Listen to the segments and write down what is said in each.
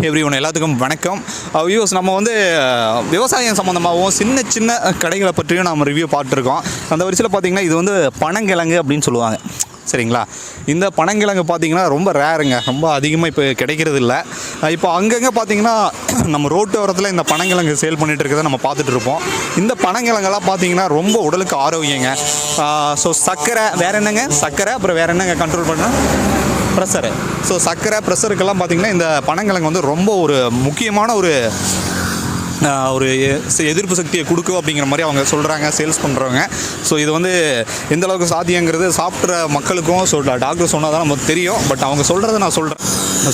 Everyone எல்லாத்துக்கும் வணக்கம். Views நம்ம வந்து விவசாயம் சம்மந்தமாகவும் சின்ன சின்ன கடைகளை பற்றியும் நம்ம ரிவ்யூ பார்த்துருக்கோம். அந்த வரிசையில் பார்த்திங்கன்னா இது வந்து பனங்கிழங்கு அப்படின்னு சொல்லுவாங்க, சரிங்களா? இந்த பனங்கிழங்கு பார்த்திங்கன்னா ரொம்ப ரேருங்க, ரொம்ப அதிகமாக இப்போ கிடைக்கிறது இல்லை. இப்போ அங்கங்கே பார்த்திங்கன்னா நம்ம ரோட்டோரத்தில் இந்த பனங்கிழங்கு சேல் பண்ணிகிட்டு இருக்கிறத நம்ம பார்த்துட்டு இருப்போம். இந்த பனங்கிழங்கெல்லாம் பார்த்திங்கன்னா ரொம்ப உடலுக்கு ஆரோக்கியங்க. ஸோ சர்க்கரை வேறு என்னங்க, சர்க்கரை அப்புறம் வேறு என்னங்க கண்ட்ரோல் பண்ணால் ப்ரெஷரு. ஸோ சர்க்கரை ப்ரெஷருக்கெல்லாம் பார்த்திங்கன்னா இந்த பனங்கிழங்கு வந்து ரொம்ப ஒரு முக்கியமான ஒரு எதிர்ப்பு சக்தியை கொடுக்கும் அப்படிங்கிற மாதிரி அவங்க சொல்கிறாங்க, சேல்ஸ் பண்ணுறவங்க. ஸோ இது வந்து எந்த அளவுக்கு சாத்தியங்கிறது சாப்பிட்ற மக்களுக்கும் டாக்டர் சொன்னால் தான் நமக்கு தெரியும். பட் அவங்க சொல்கிறத நான் சொல்கிறேன்.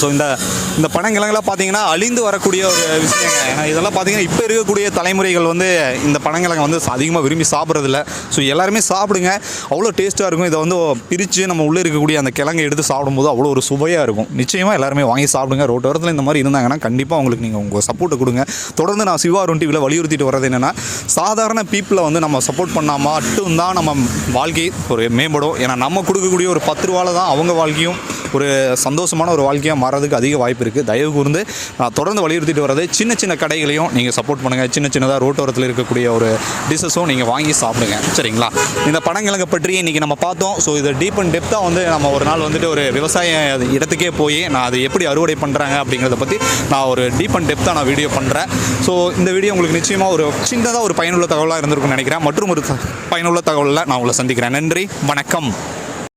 ஸோ இந்த பனங்கிழங்கெல்லாம் பார்த்தீங்கன்னா அழிந்து வரக்கூடிய ஒரு விஷயங்க. ஏன்னா இதெல்லாம் பார்த்தீங்கன்னா இப்போ இருக்கக்கூடிய தலைமுறைகள் வந்து இந்த பனங்கிழங்கை வந்து அதிகமாக விரும்பி சாப்பிட்றதில்ல. ஸோ எல்லாருமே சாப்பிடுங்க, அவ்வளோ டேஸ்ட்டாக இருக்கும். இதை வந்து பிரித்து நம்ம உள்ளே இருக்கக்கூடிய அந்த கிழங்கை எடுத்து சாப்பிடும்போது அவ்வளோ ஒரு சுவையாக இருக்கும். நிச்சயமாக எல்லாருமே வாங்கி சாப்பிடுங்க. ரோட்டோரத்தில் இந்த மாதிரி இருந்தாங்கன்னா கண்டிப்பாக அவங்களுக்கு நீங்கள் உங்கள் சப்போர்ட்டை கொடுங்க. தொடர்ந்து நான் சிவா அருண் டிவியில் வலியுறுத்திட்டு வர்றது என்னென்னா, சாதாரண பீப்புளை வந்து நம்ம சப்போர்ட் பண்ணால் மட்டும்தான் நம்ம வாழ்க்கை ஒரு மேம்படும். ஏன்னா நம்ம கொடுக்கக்கூடிய ஒரு 10 ரூபாவில் தான் அவங்க வாழ்க்கையும் ஒரு சந்தோஷமான ஒரு வாழ்க்கையாக மாறதுக்கு அதிக வாய்ப்பு இருக்குது. தயவு கூர்ந்து நான் தொடர்ந்து வலியுறுத்திட்டு வர்றது, சின்ன சின்ன கடைகளையும் நீங்கள் சப்போர்ட் பண்ணுங்கள். சின்ன சின்னதாக ரோட்டோரத்தில் இருக்கக்கூடிய ஒரு டிஷ்ஷஸும் நீங்கள் வாங்கி சாப்பிடுங்க, சரிங்களா? இந்த பனங்கிழங்கை பற்றி இன்றைக்கி நம்ம பார்த்தோம். ஸோ இதை டீப் அண்ட் டெப்த்தாக வந்து நம்ம ஒரு நாள் வந்துட்டு ஒரு விவசாய இடத்துக்கே போய் நான் அதை எப்படி அறுவடை பண்ணுறாங்க அப்படிங்கிறத பற்றி நான் ஒரு டீப் அண்ட் டெப்த்தாக நான் வீடியோ பண்ணுறேன். ஸோ இந்த வீடியோ உங்களுக்கு நிச்சயமாக ஒரு சின்னதாக ஒரு பயனுள்ள தகவலாக இருந்திருக்கும்னு நினைக்கிறேன். மற்றும் ஒரு பயனுள்ள தகவலில் நான் உங்களை சந்திக்கிறேன். நன்றி, வணக்கம்.